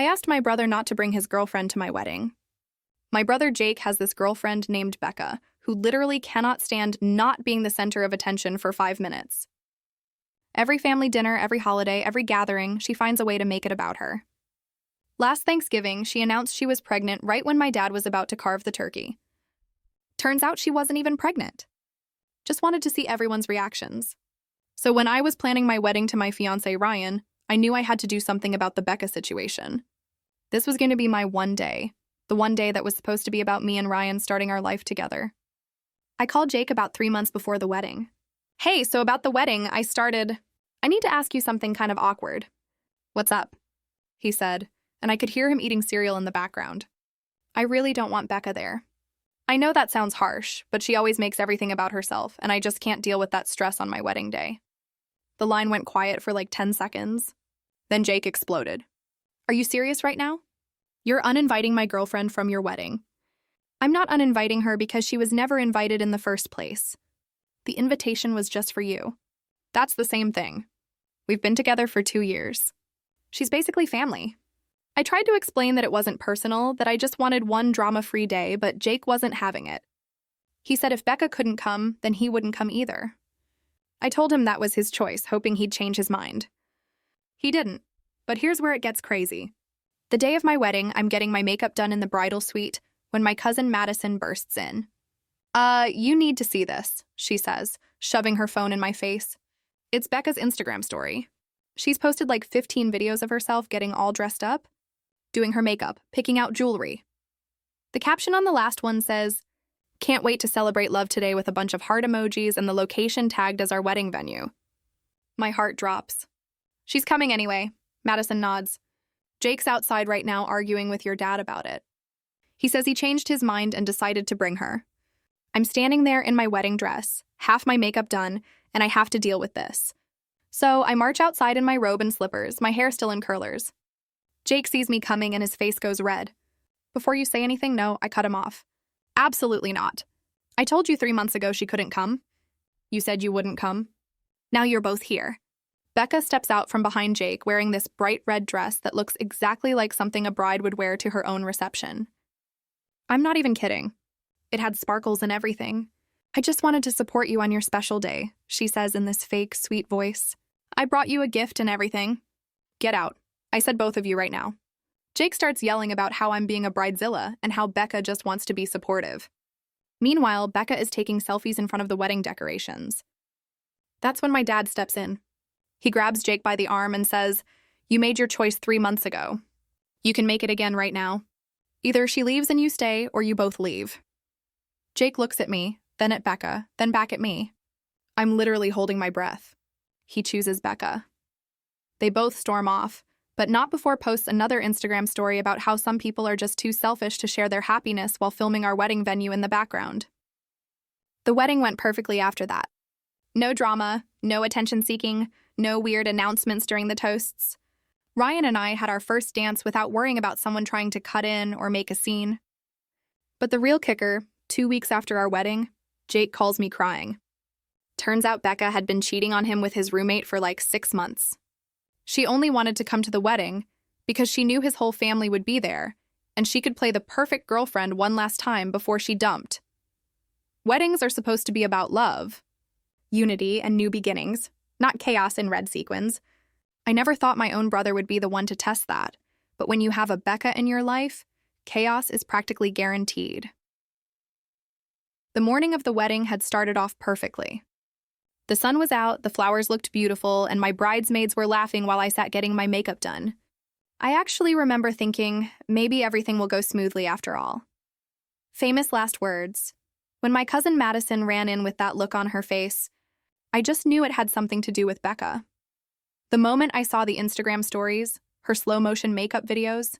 asked my brother not to bring his girlfriend to my wedding. My brother Jake has this girlfriend named Becca, who literally cannot stand not being the center of attention for 5 minutes. Every family dinner, every holiday, every gathering, she finds a way to make it about her. Last Thanksgiving, she announced she was pregnant right when my dad was about to carve the turkey. Turns out she wasn't even pregnant. Just wanted to see everyone's reactions. So when I was planning my wedding to my fiancé Ryan, I knew I had to do something about the Becca situation. This was going to be my one day, the one day that was supposed to be about me and Ryan starting our life together. I called Jake about 3 months before the wedding. Hey, so about the wedding, I need to ask you something kind of awkward. What's up? He said, and I could hear him eating cereal in the background. I really don't want Becca there. I know that sounds harsh, but she always makes everything about herself, and I just can't deal with that stress on my wedding day. The line went quiet for like 10 seconds. Then Jake exploded. Are you serious right now? You're uninviting my girlfriend from your wedding. I'm not uninviting her because she was never invited in the first place. The invitation was just for you. That's the same thing. We've been together for 2 years. She's basically family. I tried to explain that it wasn't personal, that I just wanted one drama-free day, but Jake wasn't having it. He said if Becca couldn't come, then he wouldn't come either. I told him that was his choice, hoping he'd change his mind. He didn't, but here's where it gets crazy. The day of my wedding, I'm getting my makeup done in the bridal suite when my cousin Madison bursts in. You need to see this, she says, shoving her phone in my face. It's Becca's Instagram story. She's posted like 15 videos of herself getting all dressed up, doing her makeup, picking out jewelry. The caption on the last one says, "Can't wait to celebrate love today," with a bunch of heart emojis and the location tagged as our wedding venue. My heart drops. She's coming anyway, Madison nods. Jake's outside right now arguing with your dad about it. He says he changed his mind and decided to bring her. I'm standing there in my wedding dress, half my makeup done, and I have to deal with this. So I march outside in my robe and slippers, my hair still in curlers. Jake sees me coming and his face goes red. Before you say anything, no, I cut him off. Absolutely not. I told you 3 months ago she couldn't come. You said you wouldn't come. Now you're both here. Becca steps out from behind Jake wearing this bright red dress that looks exactly like something a bride would wear to her own reception. I'm not even kidding. It had sparkles and everything. I just wanted to support you on your special day, she says in this fake, sweet voice. I brought you a gift and everything. Get out. I said both of you right now. Jake starts yelling about how I'm being a bridezilla and how Becca just wants to be supportive. Meanwhile, Becca is taking selfies in front of the wedding decorations. That's when my dad steps in. He grabs Jake by the arm and says, "You made your choice 3 months ago. You can make it again right now. Either she leaves and you stay, or you both leave." Jake looks at me, then at Becca, then back at me. I'm literally holding my breath. He chooses Becca. They both storm off, but not before posts another Instagram story about how some people are just too selfish to share their happiness while filming our wedding venue in the background. The wedding went perfectly after that. No drama, no attention-seeking, no weird announcements during the toasts. Ryan and I had our first dance without worrying about someone trying to cut in or make a scene. But the real kicker, 2 weeks after our wedding, Jake calls me crying. Turns out Becca had been cheating on him with his roommate for like 6 months. She only wanted to come to the wedding because she knew his whole family would be there, and she could play the perfect girlfriend one last time before she dumped. Weddings are supposed to be about love, unity, and new beginnings, not chaos and red sequins. I never thought my own brother would be the one to test that, but when you have a Becca in your life, chaos is practically guaranteed. The morning of the wedding had started off perfectly. The sun was out, the flowers looked beautiful, and my bridesmaids were laughing while I sat getting my makeup done. I actually remember thinking, maybe everything will go smoothly after all. Famous last words. When my cousin Madison ran in with that look on her face, I just knew it had something to do with Becca. The moment I saw the Instagram stories, her slow-motion makeup videos,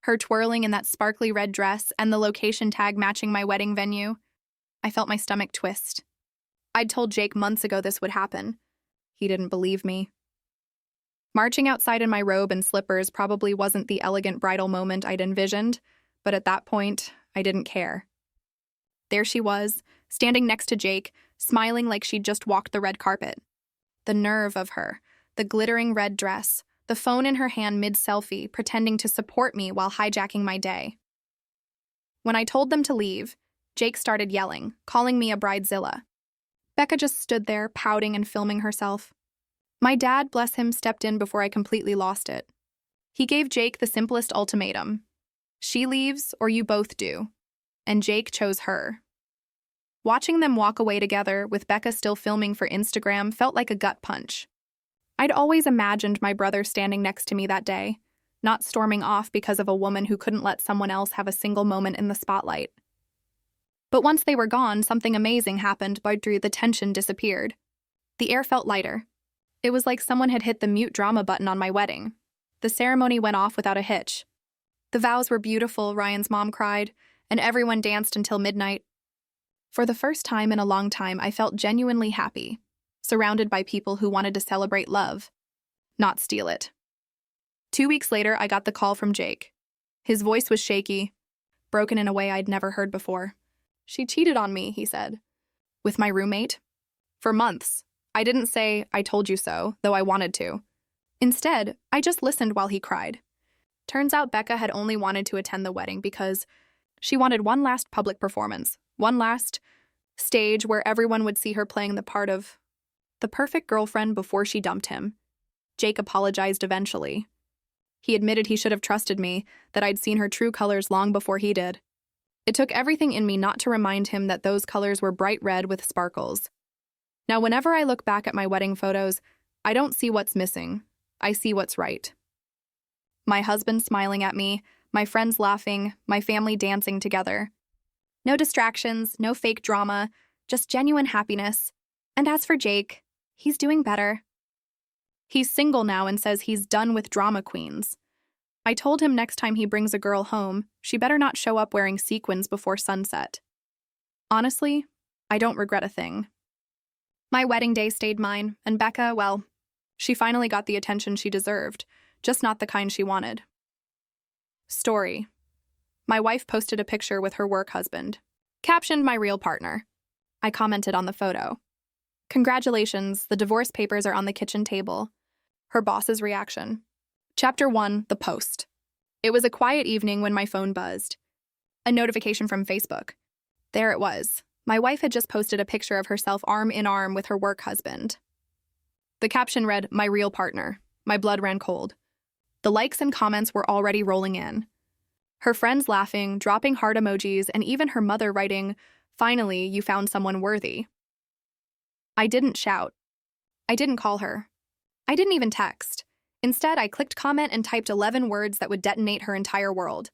her twirling in that sparkly red dress, and the location tag matching my wedding venue, I felt my stomach twist. I'd told Jake months ago this would happen. He didn't believe me. Marching outside in my robe and slippers probably wasn't the elegant bridal moment I'd envisioned, but at that point, I didn't care. There she was, standing next to Jake, smiling like she'd just walked the red carpet. The nerve of her, the glittering red dress, the phone in her hand mid-selfie, pretending to support me while hijacking my day. When I told them to leave, Jake started yelling, calling me a bridezilla. Becca just stood there, pouting and filming herself. My dad, bless him, stepped in before I completely lost it. He gave Jake the simplest ultimatum. She leaves or you both do. And Jake chose her. Watching them walk away together, with Becca still filming for Instagram, felt like a gut punch. I'd always imagined my brother standing next to me that day, not storming off because of a woman who couldn't let someone else have a single moment in the spotlight. But once they were gone, something amazing happened. The tension disappeared. The air felt lighter. It was like someone had hit the mute drama button on my wedding. The ceremony went off without a hitch. The vows were beautiful, Ryan's mom cried, and everyone danced until midnight. For the first time in a long time, I felt genuinely happy, surrounded by people who wanted to celebrate love, not steal it. 2 weeks later, I got the call from Jake. His voice was shaky, broken in a way I'd never heard before. She cheated on me, he said. With my roommate? For months. I didn't say, I told you so, though I wanted to. Instead, I just listened while he cried. Turns out Becca had only wanted to attend the wedding because she wanted one last public performance, one last stage where everyone would see her playing the part of the perfect girlfriend before she dumped him. Jake apologized eventually. He admitted he should have trusted me, that I'd seen her true colors long before he did. It took everything in me not to remind him that those colors were bright red with sparkles. Now, whenever I look back at my wedding photos, I don't see what's missing. I see what's right. My husband smiling at me, my friends laughing, my family dancing together. No distractions, no fake drama, just genuine happiness. And as for Jake, he's doing better. He's single now and says he's done with drama queens. I told him next time he brings a girl home, she better not show up wearing sequins before sunset. Honestly, I don't regret a thing. My wedding day stayed mine, and Becca, well, she finally got the attention she deserved, just not the kind she wanted. Story. My wife posted a picture with her work husband. Captioned, my real partner. I commented on the photo. Congratulations, the divorce papers are on the kitchen table. Her boss's reaction. Chapter 1, The Post. It was a quiet evening when my phone buzzed. A notification from Facebook. There it was. My wife had just posted a picture of herself arm in arm with her work husband. The caption read, my real partner. My blood ran cold. The likes and comments were already rolling in. Her friends laughing, dropping heart emojis, and even her mother writing, finally, you found someone worthy. I didn't shout. I didn't call her. I didn't even text. Instead, I clicked comment and typed 11 words that would detonate her entire world.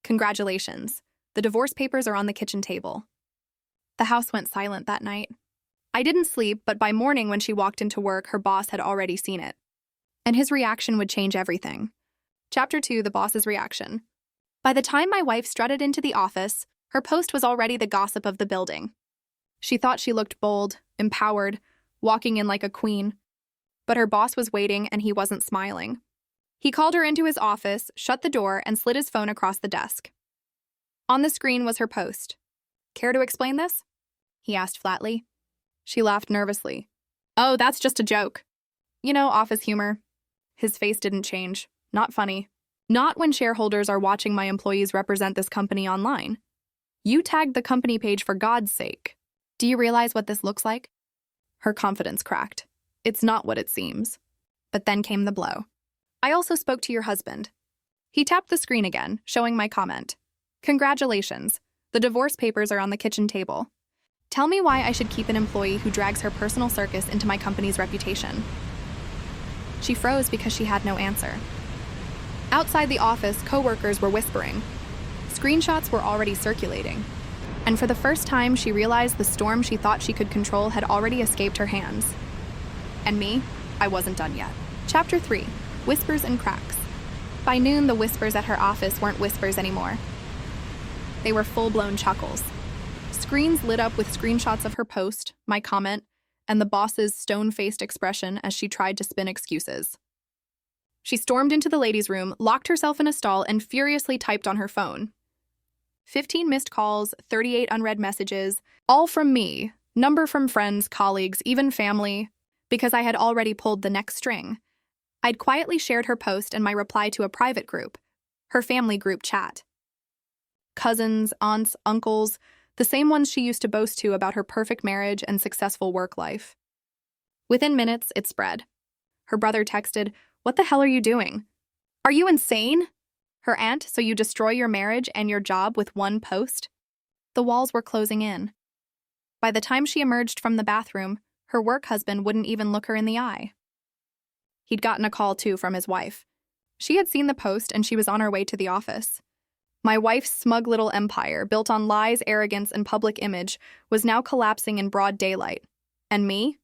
Congratulations. The divorce papers are on the kitchen table. The house went silent that night. I didn't sleep, but by morning when she walked into work, her boss had already seen it. And his reaction would change everything. Chapter 2, The Boss's Reaction. By the time my wife strutted into the office, her post was already the gossip of the building. She thought she looked bold, empowered, walking in like a queen. But her boss was waiting and he wasn't smiling. He called her into his office, shut the door, and slid his phone across the desk. On the screen was her post. Care to explain this? He asked flatly. She laughed nervously. Oh, that's just a joke. You know, office humor. His face didn't change. Not funny. Not when shareholders are watching my employees represent this company online. You tagged the company page for God's sake. Do you realize what this looks like? Her confidence cracked. It's not what it seems. But then came the blow. I also spoke to your husband. He tapped the screen again, showing my comment. Congratulations. The divorce papers are on the kitchen table. Tell me why I should keep an employee who drags her personal circus into my company's reputation. She froze because she had no answer. Outside the office, coworkers were whispering. Screenshots were already circulating. And for the first time, she realized the storm she thought she could control had already escaped her hands. And me, I wasn't done yet. Chapter 3, Whispers and Cracks. By noon, the whispers at her office weren't whispers anymore. They were full-blown chuckles. Screens lit up with screenshots of her post, my comment, and the boss's stone-faced expression as she tried to spin excuses. She stormed into the ladies' room, locked herself in a stall, and furiously typed on her phone. 15 missed calls, 38 unread messages, all from me, number from friends, colleagues, even family, because I had already pulled the next string. I'd quietly shared her post and my reply to a private group, her family group chat. Cousins, aunts, uncles, the same ones she used to boast to about her perfect marriage and successful work life. Within minutes, it spread. Her brother texted, "What the hell are you doing? Are you insane?" Her aunt, "So you destroy your marriage and your job with one post?" The walls were closing in. By the time she emerged from the bathroom, her work husband wouldn't even look her in the eye. He'd gotten a call, too, from his wife. She had seen the post and she was on her way to the office. My wife's smug little empire, built on lies, arrogance, and public image, was now collapsing in broad daylight. And me?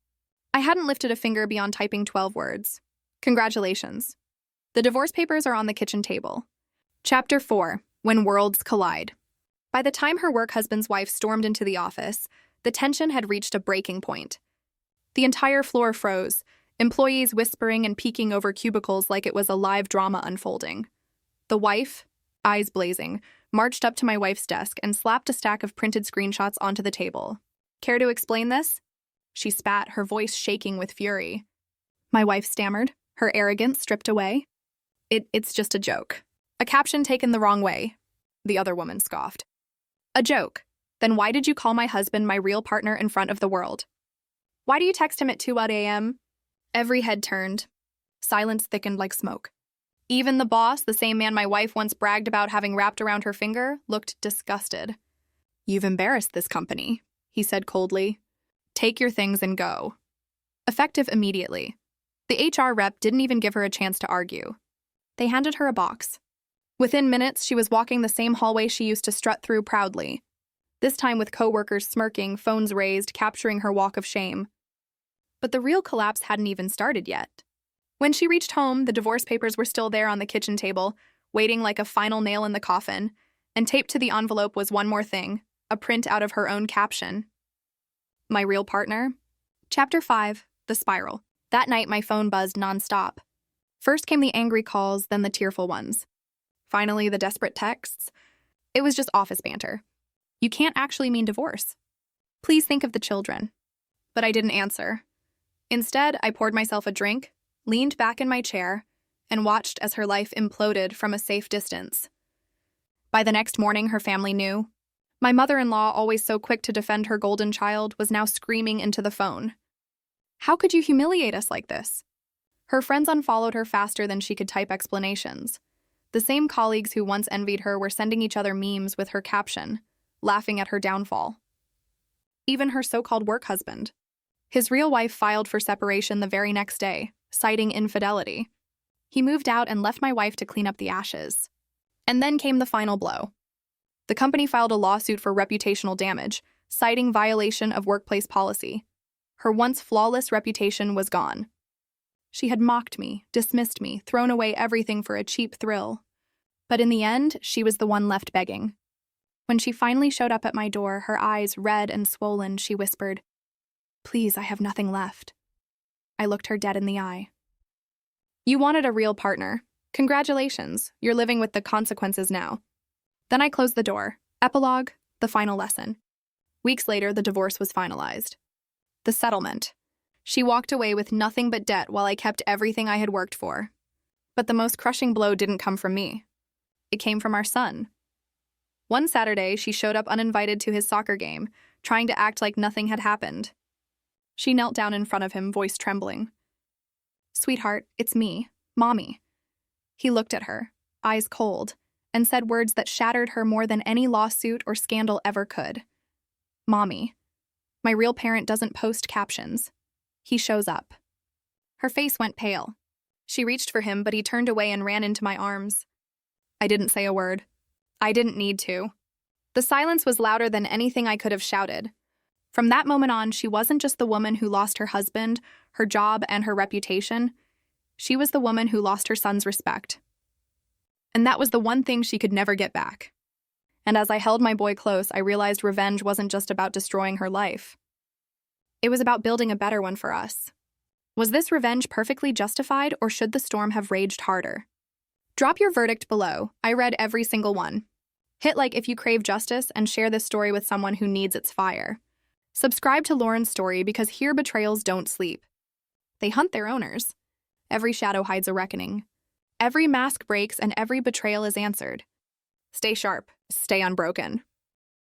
I hadn't lifted a finger beyond typing 12 words. Congratulations. The divorce papers are on the kitchen table. Chapter 4. When Worlds Collide. By the time her work husband's wife stormed into the office, the tension had reached a breaking point. The entire floor froze, employees whispering and peeking over cubicles like it was a live drama unfolding. The wife, eyes blazing, marched up to my wife's desk and slapped a stack of printed screenshots onto the table. "Care to explain this?" She spat, her voice shaking with fury. My wife stammered, her arrogance stripped away. It's just a joke. A caption taken the wrong way," the other woman scoffed. "A joke? Then why did you call my husband my real partner in front of the world? Why do you text him at 2 a.m.? Every head turned. Silence thickened like smoke. Even the boss, the same man my wife once bragged about having wrapped around her finger, looked disgusted. "You've embarrassed this company," he said coldly. "Take your things and go." Effective immediately. The HR rep didn't even give her a chance to argue. They handed her a box. Within minutes, she was walking the same hallway she used to strut through proudly, this time with coworkers smirking, phones raised, capturing her walk of shame. But the real collapse hadn't even started yet. When she reached home, the divorce papers were still there on the kitchen table, waiting like a final nail in the coffin, and taped to the envelope was one more thing, a print out of her own caption. My real partner? Chapter 5. The Spiral. That night, my phone buzzed nonstop. First came the angry calls, then the tearful ones. Finally, the desperate texts. It was just office banter. "You can't actually mean divorce. Please think of the children." But I didn't answer. Instead, I poured myself a drink, leaned back in my chair, and watched as her life imploded from a safe distance. By the next morning, her family knew. My mother-in-law, always so quick to defend her golden child, was now screaming into the phone. "How could you humiliate us like this?" Her friends unfollowed her faster than she could type explanations. The same colleagues who once envied her were sending each other memes with her caption, laughing at her downfall. Even her so-called work husband. His real wife filed for separation the very next day, citing infidelity. He moved out and left my wife to clean up the ashes. And then came the final blow. The company filed a lawsuit for reputational damage, citing violation of workplace policy. Her once flawless reputation was gone. She had mocked me, dismissed me, thrown away everything for a cheap thrill. But in the end, she was the one left begging. When she finally showed up at my door, her eyes red and swollen, she whispered, "Please, I have nothing left." I looked her dead in the eye. "You wanted a real partner. Congratulations, you're living with the consequences now." Then I closed the door. Epilogue, the final lesson. Weeks later, the divorce was finalized. The settlement. She walked away with nothing but debt while I kept everything I had worked for. But the most crushing blow didn't come from me. It came from our son. One Saturday, she showed up uninvited to his soccer game, trying to act like nothing had happened. She knelt down in front of him, voice trembling. "Sweetheart, it's me, Mommy." He looked at her, eyes cold, and said words that shattered her more than any lawsuit or scandal ever could. "Mommy, my real parent doesn't post captions. He shows up." Her face went pale. She reached for him, but he turned away and ran into my arms. I didn't say a word. I didn't need to. The silence was louder than anything I could have shouted. From that moment on, she wasn't just the woman who lost her husband, her job, and her reputation. She was the woman who lost her son's respect. And that was the one thing she could never get back. And as I held my boy close, I realized revenge wasn't just about destroying her life. It was about building a better one for us. Was this revenge perfectly justified, or should the storm have raged harder? Drop your verdict below. I read every single one. Hit like if you crave justice and share this story with someone who needs its fire. Subscribe to Lauren's story because here betrayals don't sleep. They hunt their owners. Every shadow hides a reckoning. Every mask breaks and every betrayal is answered. Stay sharp, stay unbroken.